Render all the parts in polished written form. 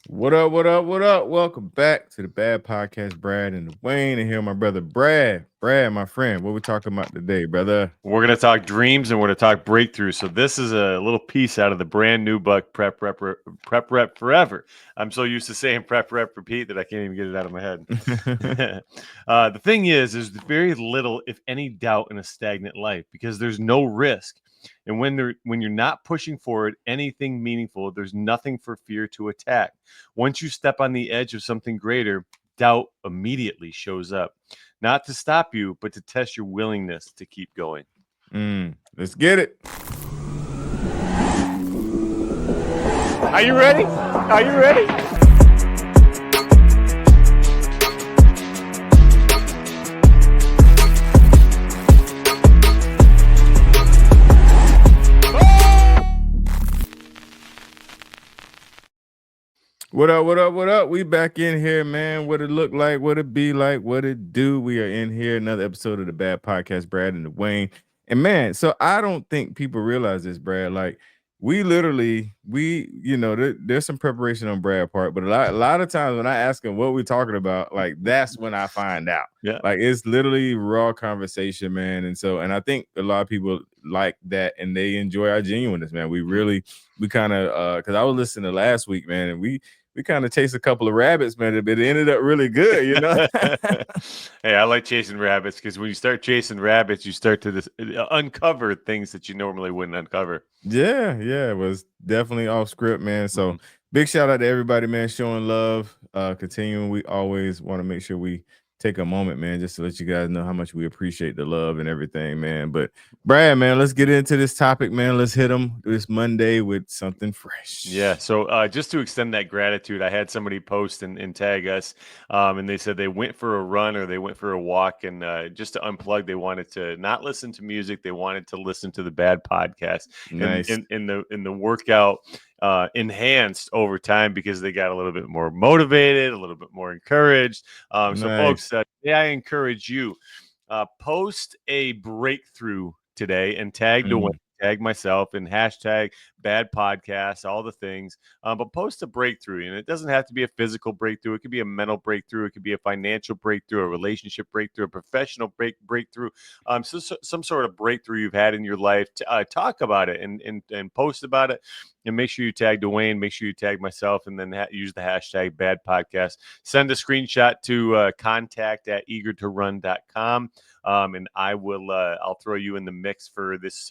What up? What up? What up? Welcome back to the Bad Podcast, Brad and Wayne, and here my brother Brad. Brad, my friend, what we talking about today, brother? We're going to talk dreams and we're going to talk breakthroughs. So this is a little piece out of the brand new book, Prep Rep Forever. I'm so used to saying Prep Rep Repeat that I can't even get it out of my head. The thing is, there's very little, if any, doubt in a stagnant life because there's no risk. And when you're not pushing forward anything meaningful, there's nothing for fear to attack. Once you step on the edge of something greater, doubt immediately shows up, not to stop you, but to test your willingness to keep going. Let's get it. Are you ready? Are you ready? What up? What up? What up? We back in here, man. What it look like? What it be like? What it do? We are in here. Another episode of the Bad Podcast, Brad and Wayne. And man, so I don't think people realize this, Brad. Like we literally, there's some preparation on Brad's part, but a lot of times when I ask him what we're talking about, like that's when I find out. Yeah. Like it's literally raw conversation, man. And I think a lot of people like that and they enjoy our genuineness, man. We kind of because I was listening to last week, man, and we kind of chased a couple of rabbits, man, but it ended up really good, you know. Hey, I like chasing rabbits because when you start chasing rabbits, you start to uncover things that you normally wouldn't uncover. Yeah, it was definitely off script, man. So big shout out to everybody, man, showing love, continuing. We always want to make sure we take a moment, man, just to let you guys know how much we appreciate the love and everything, man. But Brad, man, let's get into this topic, man. Let's hit them this Monday with something fresh. Yeah. So just to extend that gratitude, I had somebody post and tag us, and they said they went for a run or they went for a walk, and just to unplug, they wanted to not listen to music. They wanted to listen to the Bad Podcast. Nice. And in the workout enhanced over time because they got a little bit more motivated, a little bit more encouraged. Nice. So folks, today I encourage you, post a breakthrough today and tag Dawain, tag myself, and hashtag Bad Podcast, all the things. But post a breakthrough, and it doesn't have to be a physical breakthrough. It could be a mental breakthrough. It could be a financial breakthrough, a relationship breakthrough, a professional breakthrough. So some sort of breakthrough you've had in your life. Talk about it and post about it. And make sure you tag Dawain, make sure you tag myself, and then use the hashtag Bad Podcast. Send a screenshot to contact@eagertorun.com, and I'll throw you in the mix for this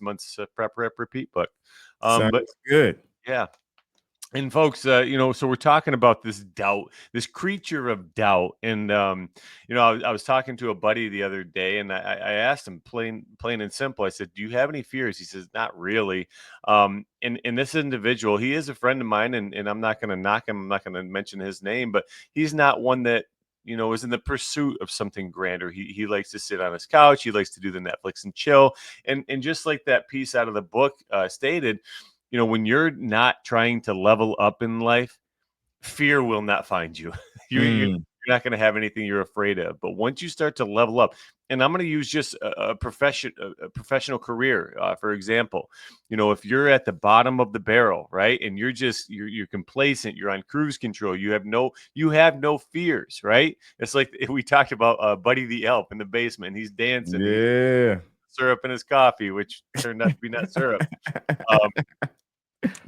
month's Prep Rep Repeat book. But good. Yeah. And folks, so we're talking about this doubt, this creature of doubt. And, I was talking to a buddy the other day and I asked him plain and simple. I said, do you have any fears? He says, not really. And this individual, he is a friend of mine and I'm not going to knock him. I'm not going to mention his name, but he's not one that, is in the pursuit of something grander. He likes to sit on his couch. He likes to do the Netflix and chill. And just like that piece out of the book stated, when you're not trying to level up in life, fear will not find you. You're not going to have anything you're afraid of. But once you start to level up, and I'm going to use just a professional career, for example, if you're at the bottom of the barrel, right, and you're complacent, you're on cruise control, you have no fears, right? It's like we talked about Buddy the Elf in the basement. He's dancing, yeah, syrup in his coffee, which turned out to be not syrup.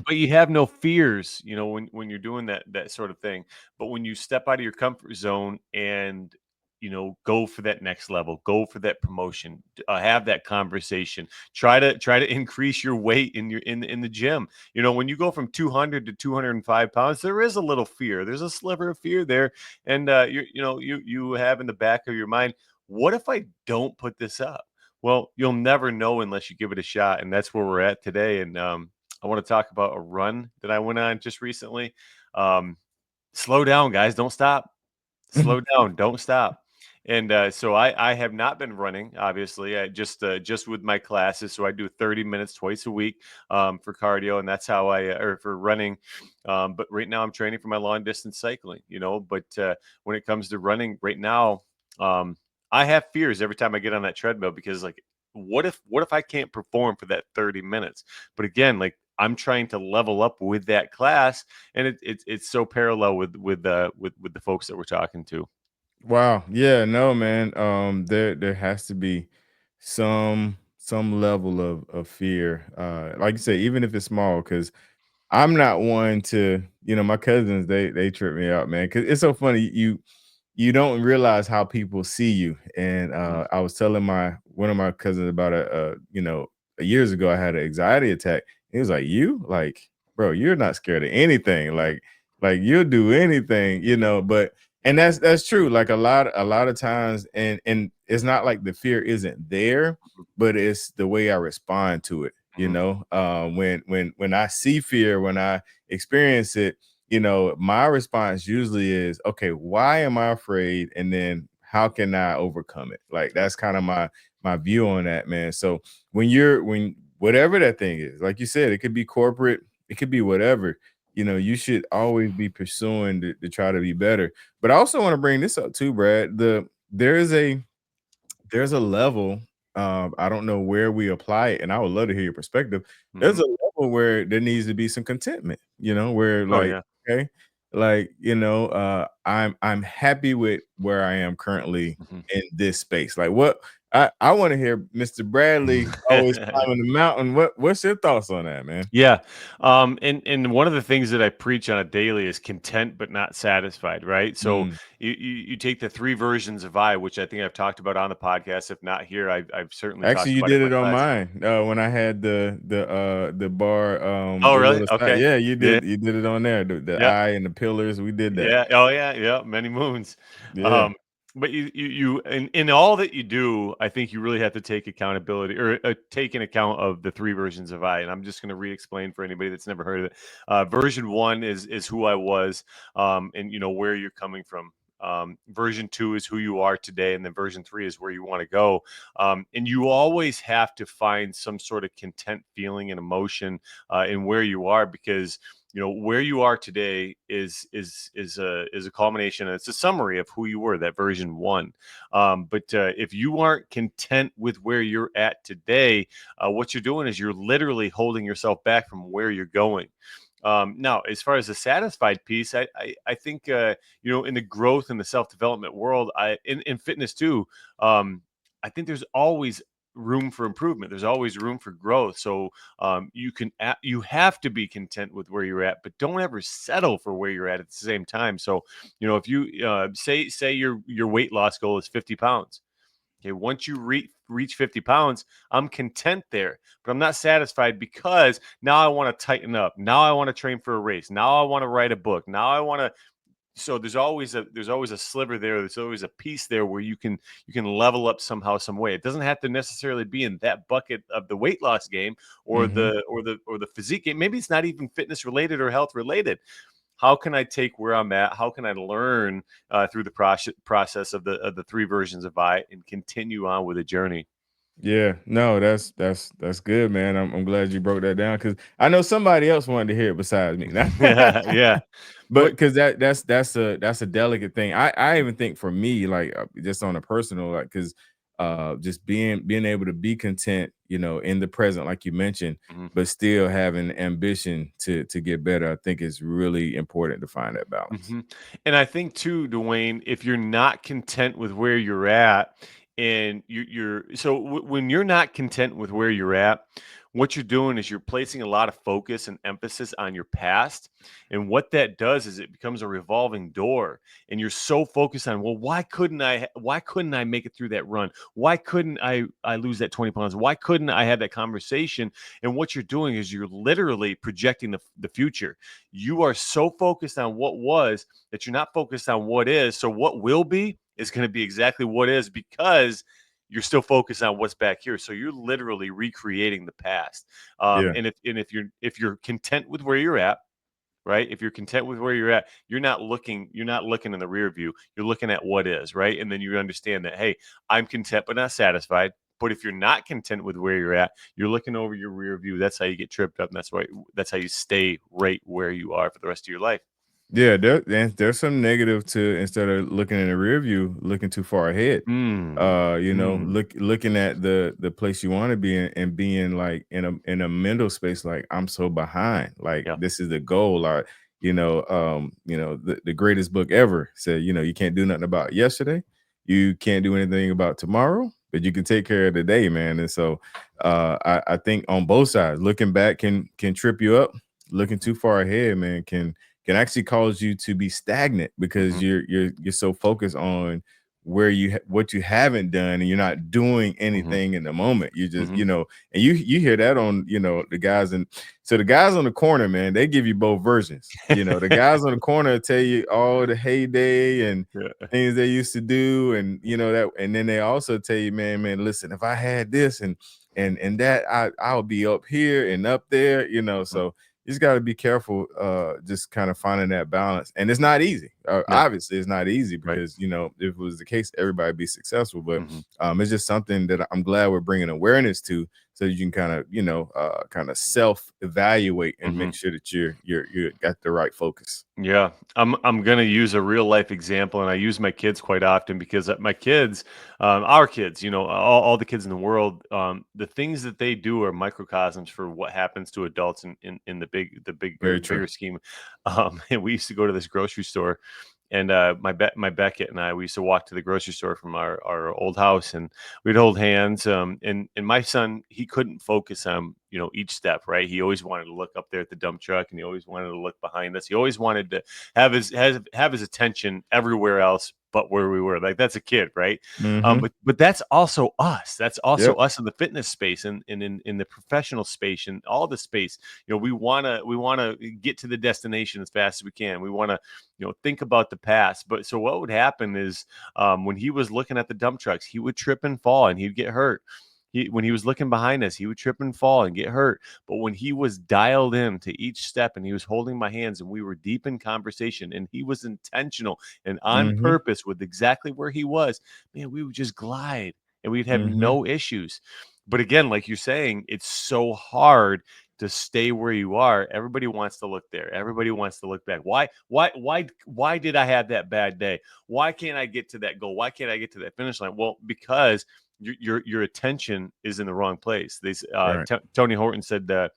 But you have no fears, when you're doing that sort of thing. But when you step out of your comfort zone and go for that next level, go for that promotion, have that conversation, try to increase your weight in the gym. When you go from 200 to 205 pounds, there is a little fear. There's a sliver of fear there, and you have in the back of your mind, what if I don't put this up? Well, you'll never know unless you give it a shot, and that's where we're at today. And I want to talk about a run that I went on just recently. Slow down, guys. Don't stop. Slow down. Don't stop. And so I have not been running, obviously. I just with my classes. So I do 30 minutes twice a week for cardio, and that's how or for running. But right now I'm training for my long distance cycling, But when it comes to running right now, I have fears every time I get on that treadmill because, like, what if I can't perform for that 30 minutes? But again, like, I'm trying to level up with that class, and it's so parallel with the folks that we're talking to. Wow. Yeah, no, man. There has to be some level of fear. Like you say, even if it's small, because I'm not one to, my cousins, they trip me out, man. Cause it's so funny. You don't realize how people see you. And Mhm. I was telling my one of my cousins about years ago, I had an anxiety attack. He was like, "You like, bro, you're not scared of anything. Like you'll do anything, But and that's true. Like a lot of times, and it's not like the fear isn't there, but it's the way I respond to it. Mhm. When I see fear, when I experience it, my response usually is, okay, why am I afraid? And then how can I overcome it? Like that's kind of my view on that, man. So when whatever that thing is, like you said, it could be corporate, it could be whatever, you should always be pursuing to try to be better. But I also want to bring this up too, Brad. There's a level, I don't know where we apply it, and I would love to hear your perspective. There's Mhm. a level where there needs to be some contentment, where Oh like, yeah. okay, like, I'm happy with where I am currently Mhm. in this space. Like what I want to hear Mr. Bradley always climbing the mountain. What's your thoughts on that, man? Yeah. And one of the things that I preach on a daily is content but not satisfied, right? So Mm. you take the three versions of I, which I think I've talked about on the podcast. If not here, I've certainly Actually, talked you about it did in my it on class. mine, when I had the bar, Oh, the really? little side. Okay. Yeah, Yeah. you did it on there, the Yeah. eye and the pillars, we did that. Yeah. Oh, yeah. Yeah. Many moons. Yeah. Um, but in all that you do, I think you really have to take accountability or take an account of the three versions of I. And I'm just going to re-explain for anybody that's never heard of it. Version one is who I was, and where you're coming from. Version two is who you are today, and then version three is where you want to go. And you always have to find some sort of content feeling and emotion in where you are, because where you are today is a culmination, and it's a summary of who you were, that version one. But if you aren't content with where you're at today, what you're doing is you're literally holding yourself back from where you're going. Now, as far as the satisfied piece, I think in the growth and the self development world, in fitness too, I think there's always room for improvement. There's always room for growth. So you have to be content with where you're at, but don't ever settle for where you're at the same time. So if you say your weight loss goal is 50 pounds. Okay, once you reach 50 pounds, I'm content there, but I'm not satisfied, because now I want to tighten up. Now I want to train for a race. Now I want to write a book. Now I want to. So there's always a sliver there. There's always a piece there where you can level up somehow, some way. It doesn't have to necessarily be in that bucket of the weight loss game or Mhm. the physique game. Maybe it's not even fitness related or health related. How can I take where I'm at? How can I learn through the process of the three versions of I and continue on with the journey? Yeah, no, that's good, man. I'm glad you broke that down because I know somebody else wanted to hear it besides me. Yeah, yeah. But But because that's a delicate thing. I even think for me, like just on a personal, like because just being able to be content, in the present, like you mentioned, mhm. but still having ambition to get better. I think it's really important to find that balance. hmm And I think too, Dwayne, if you're not content with where you're at, and when you're not content with where you're at, what you're doing is you're placing a lot of focus and emphasis on your past, and what that does is it becomes a revolving door, and you're so focused on, well, why couldn't I make it through that run? Why couldn't I lose that 20 pounds? Why couldn't I have that conversation? And what you're doing is you're literally projecting the future. You are so focused on what was that you're not focused on what is. So what will be is going to be exactly what is, because you're still focused on what's back here. So you're literally recreating the past. Yeah, If you're content with where you're at, right? If you're content with where you're at, you're not looking in the rear view. You're looking at what is, right? And then you understand that, hey, I'm content but not satisfied. But if you're not content with where you're at, you're looking over your rear view. That's how you get tripped up, and that's how you stay right where you are for the rest of your life. Yeah, there's some negative to instead of looking in the rear view, looking too far ahead. Looking at the place you want to be in and being like in a mental space, like I'm so behind. Like Yeah. this is the goal. Or the greatest book ever said, you can't do nothing about yesterday, you can't do anything about tomorrow, but you can take care of today, man. And so I think on both sides, looking back can trip you up. Looking too far ahead, man, can actually cause you to be stagnant because Mhm. you're so focused on what you haven't done, and you're not doing Mhm. anything in the moment. You just, Mhm. and you hear that on, the guys. And so the guys on the corner, man, they give you both versions. The guys on the corner tell you all the heyday and Yeah. things they used to do, and that, and then they also tell you, man, listen, if I had this and that, I'll be up here and up there, Mhm. so you just got to be careful, just kind of finding that balance. And it's not easy. No. Obviously, it's not easy Right. because, if it was the case, everybody be successful. But Mhm. it's just something that I'm glad we're bringing awareness to, so you can kind of, kind of self evaluate and make Mhm. sure that you're got the right focus. Yeah, I'm gonna use a real life example, and I use my kids quite often because my kids, our kids, all the kids in the world, the things that they do are microcosms for what happens to adults in the Very true. bigger scheme. And we used to go to this grocery store, and my Beckett and I, we used to walk to the grocery store from our old house, and we'd hold hands. And my son, he couldn't focus on each step. Right, he always wanted to look up there at the dump truck, and he always wanted to look behind us. He always wanted to have his attention everywhere else but where we were. Like, that's a kid, right? Mm-hmm. But that's also us. That's also Yep. us in the fitness space, and in the professional space, and all the space. We wanna get to the destination as fast as we can. We want to think about the past. But so what would happen is, when he was looking at the dump trucks, he would trip and fall and he'd get hurt. When he was looking behind us, he would trip and fall and get hurt. But when he was dialed in to each step and he was holding my hands and we were deep in conversation and he was intentional and on Mm-hmm. purpose with exactly where he was, man, we would just glide and we'd have Mm-hmm. no issues. But again, like you're saying, it's so hard to stay where you are. Everybody wants to look there. Everybody wants to look back. Why did I have that bad day? Why can't I get to that goal? Why can't I get to that finish line? Well, because your attention is in the wrong place. Right. Tony Horton said that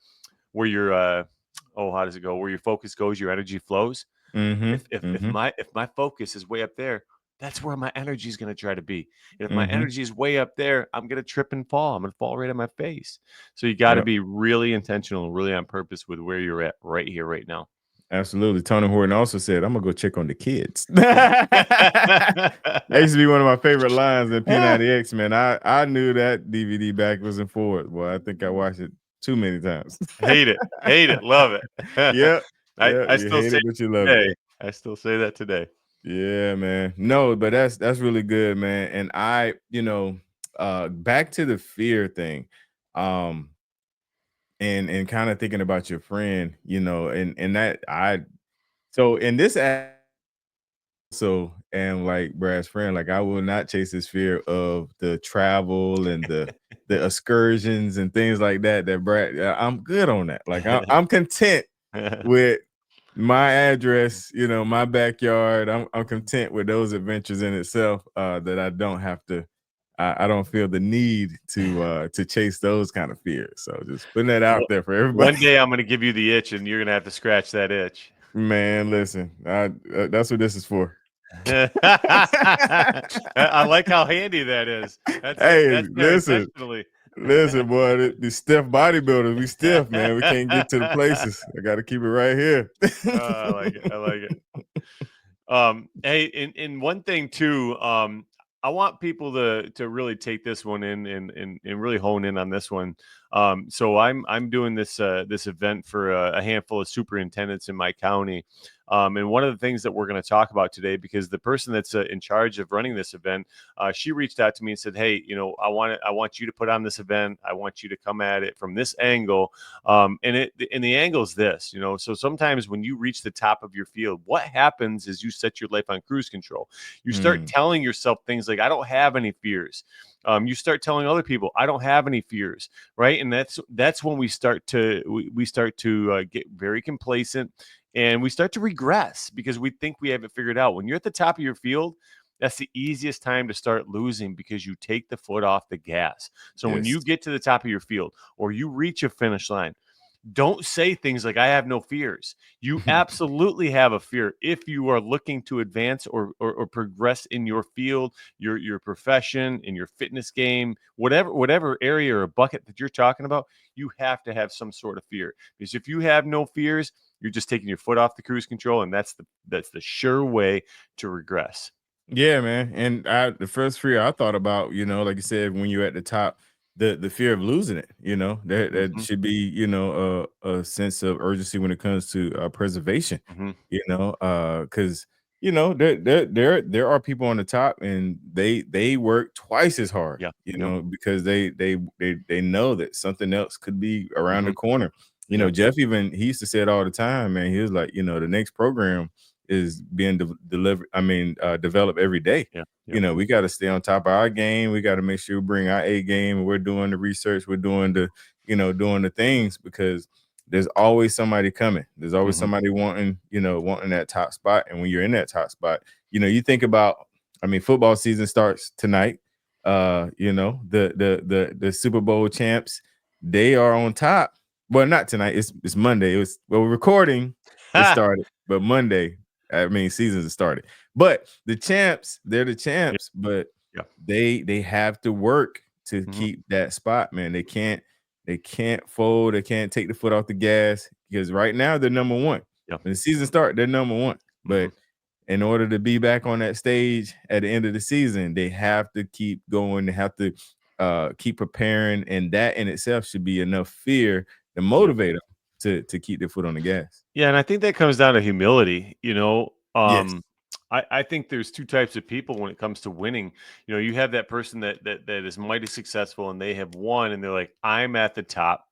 where your how does it go? Where your focus goes, your energy flows. Mm-hmm. If Mm-hmm. my focus is way up there, that's where my energy is going to try to be. And if my Mm-hmm. energy is way up there, I'm going to trip and fall. I'm going to fall right on my face. So you got to Yep. be really intentional, really on purpose with where you're at right here, right now. Absolutely. Tony Horton also said, "I'm gonna go check on the kids." That used to be one of my favorite lines in P90X, man. I knew that DVD backwards and forwards. Boy, I think I watched it too many times. Hate it, love it. Yep. I Yep. I You still hate say it, but you it love it. today. I still say that today. Yeah, man. No, but that's really good, man. And back to the fear thing. Um, and kind of thinking about your friend, and that I so in this so and like Brad's friend, like I will not chase this fear of the travel and the excursions and things like that. That Brad, I'm good on that. Like I'm content with my address, my backyard. I'm content with those adventures in itself. That I don't have to. I don't feel the need to chase those kind of fears. So just putting that out there for everybody. One day I'm gonna give you the itch, and you're gonna have to scratch that itch. Man, listen, that's what this is for. I like how handy that is. Hey, That's there listen, intentionally. listen, boy. The stiff bodybuilders, we stiff, man. We can't get to the places. I got to keep it right here. I like it. I like it. Hey, and one thing too, I want people to really take this one in and really hone in on this one. So I'm doing this event for a handful of superintendents in my county. And one of the things that we're going to talk about today, because the person that's in charge of running this event, she reached out to me and said, "Hey, I want you to put on this event. I want you to come at it from this angle." And the angle is this, so sometimes when you reach the top of your field, what happens is you set your life on cruise control. You start Mm, telling yourself things like, I don't have any fears. You start telling other people, I don't have any fears, right? And that's when we start to get very complacent, and we start to regress because we think we have it figured out. When you're at the top of your field, that's the easiest time to start losing because you take the foot off the gas. So when Yes. you get to the top of your field or you reach a finish line, don't say things like I have no fears. You absolutely have a fear if you are looking to advance or progress in your field, your profession, in your fitness game, whatever area or bucket that you're talking about. You have to have some sort of fear, because if you have no fears, you're just taking your foot off the cruise control, and that's the sure way to regress. Yeah, man. And the first fear I thought about, like you said, when you're at the top, the fear of losing it, that Hmm. should be, a sense of urgency when it comes to preservation, Hmm. because there are people on the top and they work twice as hard, Yeah. Yep. because they know that something else could be around the Hmm. corner. Yep. Jeff even he used to say it all the time, man. He was like, the next program is being delivered. I mean, developed every day. Yeah. Yep. We got to stay on top of our game. We got to make sure we bring our A game. And we're doing the research. We're doing doing the things, because there's always somebody coming. There's always Hmm. somebody wanting that top spot. And when you're in that top spot, you think about. I mean, football season starts tonight. The Super Bowl champs, they are on top. Well, not tonight. It's Monday. We're recording. It Ha! started, but Monday, I mean, seasons have started. But the champs, they're the Yeah. champs, but Yeah. they have to work to Hmm. keep that spot, man. They can't fold, they can't take the foot off the gas, because right now they're number one. Yeah. When the season start, they're number one. Hmm. But in order to be back on that stage at the end of the season, they have to keep going. They have to keep preparing, and that in itself should be enough fear to Yeah. motivate them to keep their foot on the gas. Yeah, and I think that comes down to humility. Yes. I think there's two types of people when it comes to winning. You have that person that is mighty successful and they have won, and they're like, I'm at the top.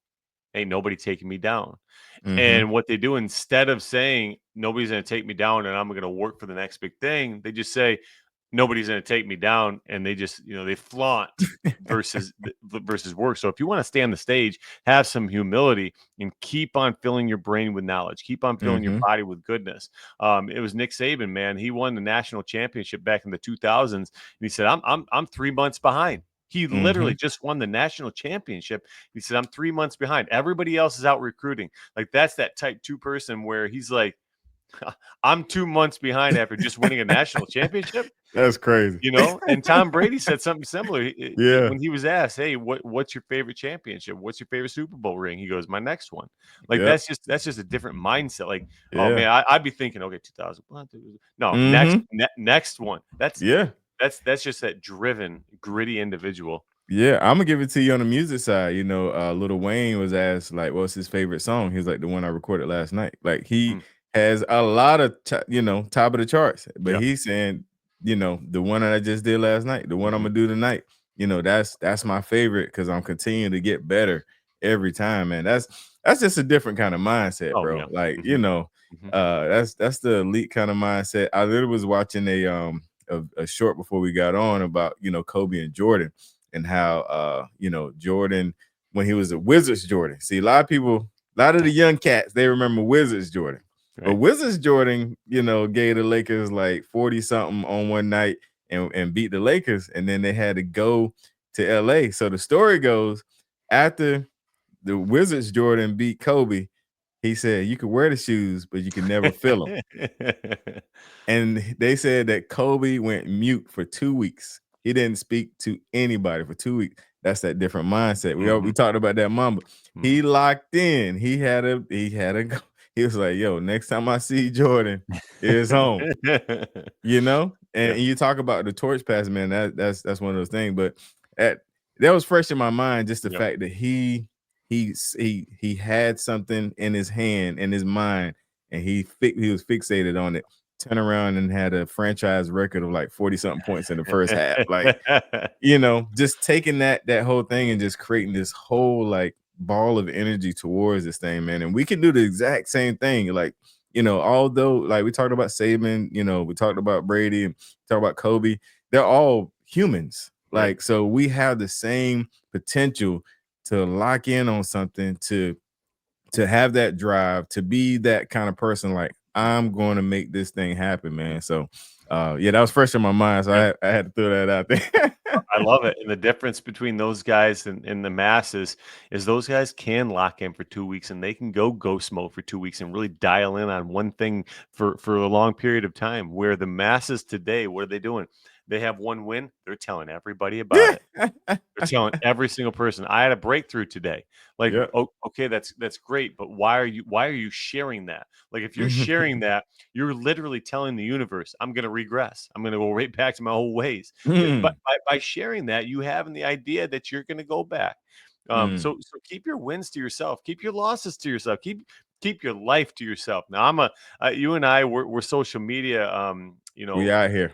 Ain't nobody taking me down. Mhm. And what they do, instead of saying nobody's going to take me down and I'm going to work for the next big thing, they just say nobody's going to take me down, and they just they flaunt versus work. So if you want to stay on the stage, have some humility and keep on filling your brain with knowledge, keep on filling your Mhm. body with goodness. It was Nick Saban, man. He won the national championship back in the 2000s, and he said, I'm 3 months behind. He literally Mhm. just won the national championship. He said, I'm 3 months behind. Everybody else is out recruiting. Like, that's that type two person where he's like, I'm 2 months behind after just winning a national championship. That's crazy. And Tom Brady said something similar. Yeah. When he was asked, "Hey, what's your favorite championship? What's your favorite Super Bowl ring?" He goes, "My next one." Like, Yep. that's just a different mindset. Like, oh Yeah. man, I'd be thinking, okay, 2000. No, next Mhm. next one. That's Yeah. that's just that driven, gritty individual. Yeah, Imma give it to you on the music side. Lil Wayne was asked, like, what's his favorite song? He's like, "The one I recorded last night." Like, he Mm, has a lot of top of the charts, but yeah. he's saying, "The one that I just did last night, the one Hmm. Imma do tonight, that's my favorite, because 'cause I'm continuing to get better every time, man." That's just a different kind of mindset, Oh bro. yeah. Like, Hmm. Hmm. that's the elite kind of mindset. I literally was watching a short before we got on about, Kobe and Jordan, and how Jordan, when he was a Wizards Jordan. See, a lot of the young cats, they remember Wizards Jordan. But Right. Wizards Jordan, gave the Lakers like 40 something on one night, and beat the Lakers, and then they had to go to LA. So the story goes, after the Wizards Jordan beat Kobe, he said you could wear the shoes, but you can never fill them. And they said that Kobe went mute for 2 weeks. He didn't speak to anybody for 2 weeks. That's that different mindset. We Hmm. talked about that Mamba. Hmm. He locked in. He had a go. He was like, "Yo, next time I see Jordan, it's home." And Yeah. you talk about the torch pass, man. That's one of those things. But at that was fresh in my mind, just the Yep. fact that he had something in his hand, in his mind, and he was fixated on it. Turn around and had a franchise record of like 40 something points in the first half. Like, just taking that whole thing and just creating this whole like ball of energy towards this thing, man. And we can do the exact same thing. Like, although like we talked about Saban, we talked about Brady and talked about Kobe, they're all humans. Right. Like, so we have the same potential to lock in on something, to to have that drive, to be that kind of person, like I'm going to make this thing happen, man. So, yeah, that was fresh in my mind, so Yeah. I had to throw that out there. I love it. And the difference between those guys and the masses is those guys can lock in for 2 weeks and they can go ghost mode for 2 weeks and really dial in on one thing for a long period of time. Where the masses today, what are they doing? They have one win. They're telling everybody about it. They're telling every single person, "I had a breakthrough today." Like, Yeah. "Oh, okay, that's great, but why are you sharing that?" Like, if you're sharing that, you're literally telling the universe, "I'm gonna regress. I'm gonna go right back to my old ways." But Mm, by sharing that, you having the idea that you're gonna go back. mm. So keep your wins to yourself. Keep your losses to yourself. Keep your life to yourself. Now, you and I, we're social media. We out here.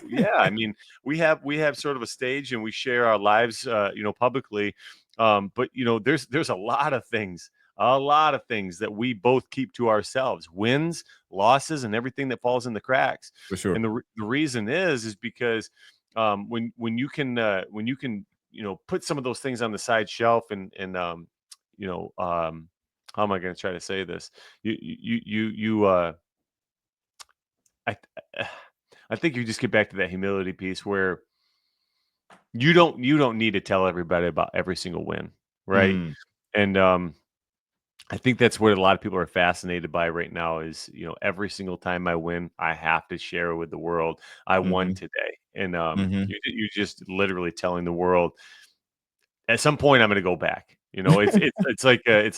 Yeah, I mean, we have sort of a stage and we share our lives, publicly. But there's a lot of things that we both keep to ourselves, wins, losses, and everything that falls in the cracks. For sure. And the reason is because when you can put some of those things on the side shelf and you know how am I going to try to say this? I I think you just get back to that humility piece where you don't need to tell everybody about every single win, right? Mm, And I think that's what a lot of people are fascinated by right now is, every single time I win, I have to share it with the world. I won mhm, today. And mhm. you're just literally telling the world at some point I'm going to go back. It's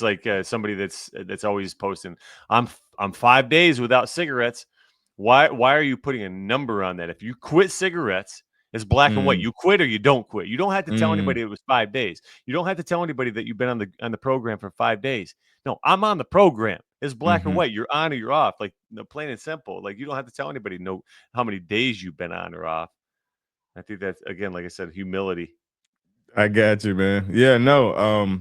like somebody that's always posting. I'm 5 days without cigarettes. Why are you putting a number on that? If you quit cigarettes, it's black and white. Mm, You quit or you don't quit. You don't have to tell mm, anybody it was 5 days. You don't have to tell anybody that you've been on the program for 5 days. No, I'm on the program. It's black and mhm. white. You're on or you're off. Like, plain and simple. Like, you don't have to tell anybody know how many days you've been on or off. I think that's, again, like I said, humility. I got you, man. Yeah, no,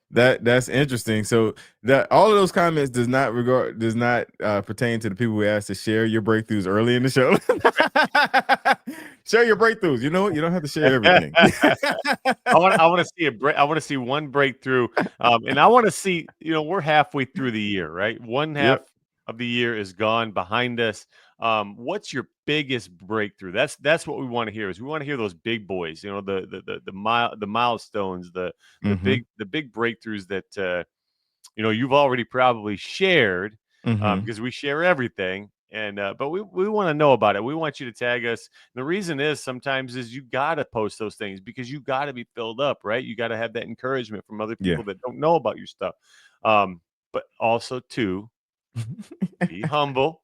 that's interesting. So that all of those comments does not pertain to the people we asked to share your breakthroughs early in the show. Share your breakthroughs. You know what? You don't have to share everything. I want to see I want to see one breakthrough, and I want to see. We're halfway through the year, right? One half Yep. of the year is gone behind us. What's your biggest breakthrough? That's what we want to hear. Is we want to hear those big boys. The milestones, Mhm. the big breakthroughs that you've already probably shared, Mhm. because we share everything. And but we want to know about it. We want you to tag us. The reason is sometimes is you got to post those things because you got to be filled up, right? You got to have that encouragement from other Yeah. people that don't know about your stuff. But also too, be humble.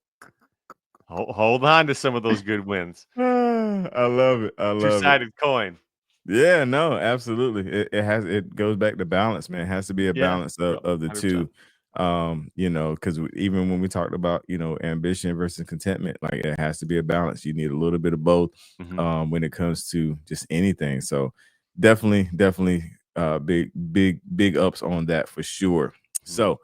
Hold on to some of those good wins. I love it. I love it. Two-sided coin. Yeah, no, absolutely. It goes back to balance, man. It has to be a Yeah. balance Yep. of the 100%. two. Because even when we talked about, ambition versus contentment, like it has to be a balance. You need a little bit of both Hmm. when it comes to just anything. So definitely big ups on that for sure. Hmm. So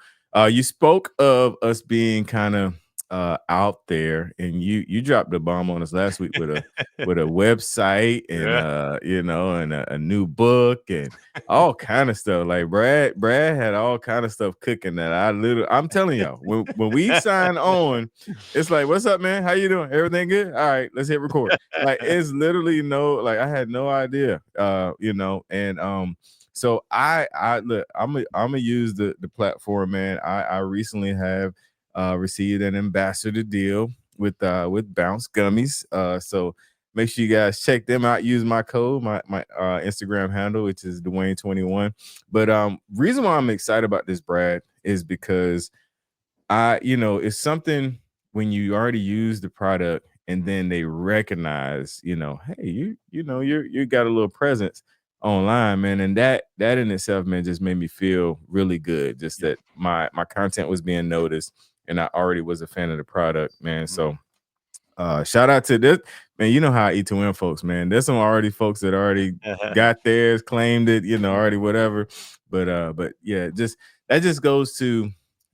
you spoke of us being kind of out there, and you dropped the bomb on us last week with a website and Yeah. and a new book and all kind of stuff. Like Brad had all kind of stuff cooking that I'm telling y'all, when we sign on, it's like, what's up, man? How you doing? Everything good? All right, let's hit record. Like it's literally I had no idea. And so I look, I'm gonna use the platform, man. I recently have received an ambassador deal with Bounce Gummies. So make sure you guys check them out. Use my code, my Instagram handle, which is Dawain21. But reason why I'm excited about this, Brad, is because it's something when you already use the product and Mhm. then they recognize, hey, you got a little presence online, man. And that in itself, man, just made me feel really good. Just Yeah. that my content was being noticed and I already was a fan of the product, man. Mhm. So shout out to this, man. You know how E2M folks, man. There's some already folks that already got theirs, claimed it, already whatever. But yeah, just that just goes to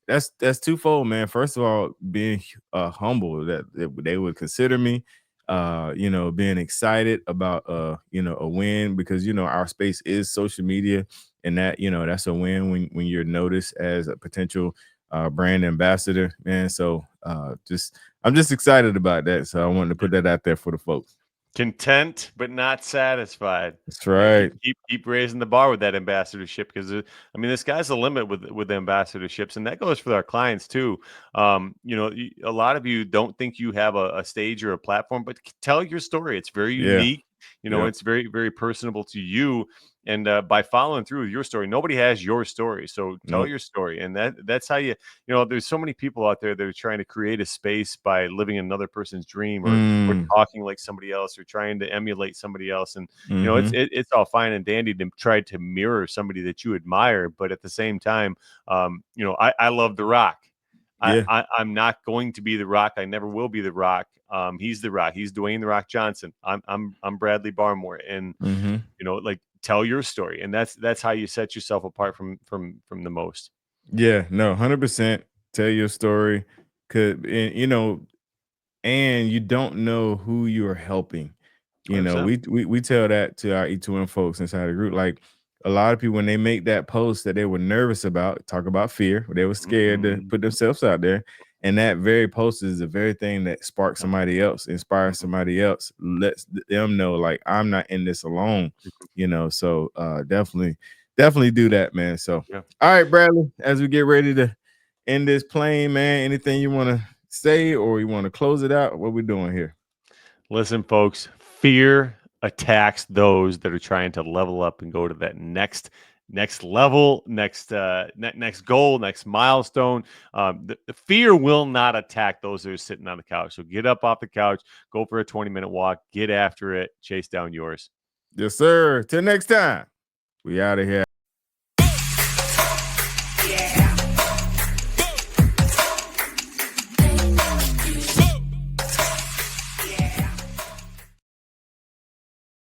that's twofold, man. First of all, being humble that they would consider me, being excited about a win, because our space is social media, and that's a win when you're noticed as a potential brand ambassador, man. So just I'm just excited about that. So I wanted to put that out there for the folks. Content but not satisfied. That's Yeah, right. keep raising the bar with that ambassadorship, because I mean, the sky's the limit with ambassadorships, and that goes for our clients too. A lot of you don't think you have a stage or a platform, but tell your story. It's very Yeah. unique. Yep. It's very, very personable to you. And by following through with your story, nobody has your story. So tell Nope. your story, and that's how there's so many people out there that are trying to create a space by living another person's dream, or Mm. talking like somebody else, or trying to emulate somebody else. And Mm-hmm. it's all fine and dandy to try to mirror somebody that you admire, but at the same time, I love The Rock. Yeah. I'm not going to be The Rock. I never will be The Rock. He's The Rock. He's Dwayne The Rock Johnson. I'm Bradley Barmore, and Mm-hmm. like, tell your story, and that's how you set yourself apart from the most. Yeah. No, 100%. Tell your story. Could and and you don't know who you're helping. 100%. We tell that to our E2M folks inside the group. Like, a lot of people, when they make that post that they were nervous about, talk about fear, they were scared to Mhm. put themselves out there. And that very post is the very thing that sparks Yeah. somebody else, inspires Mhm. somebody else, lets them know, like, I'm not in this alone. So definitely do that, man. So Yeah. all right, Bradley, as we get ready to end this plane, man, anything you want to say, or you want to close it out? What we doing here? Listen, folks, fear attacks those that are trying to level up and go to that next level, next goal, next milestone. The fear will not attack those that are sitting on the couch. So get up off the couch, go for a 20-minute walk, get after it, chase down yours. Yes, sir. Till next time. We out of here.